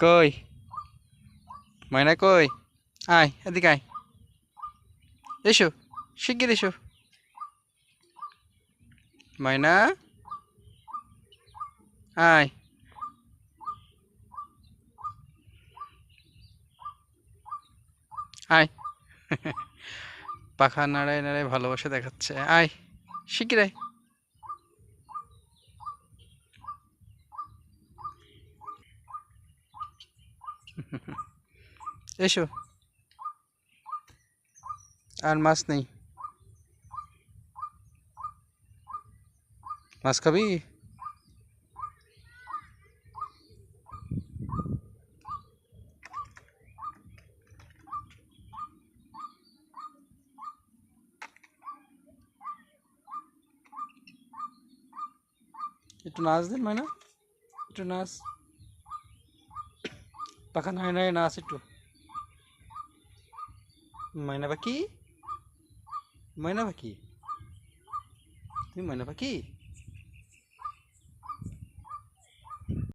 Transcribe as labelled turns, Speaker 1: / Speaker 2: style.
Speaker 1: কই ময়না কই? আয় এদিকে আয়। এসো, শিগগির এসো। ময়না, আয়। আয়। পাখা নাড়ায় নাড়ায় ভালোবাসা দেখাচ্ছে। আয়, শিগগির আয়। এসো। আর মাছ নেই। মাছ খাবি? একটু নাচ দিন ময়না, একটু নাচ। পাখা নাড়ায় নাড়ায় নাচ একটু। ময়না পাখি, ময়না পাখি, তুমি ময়না পাখি।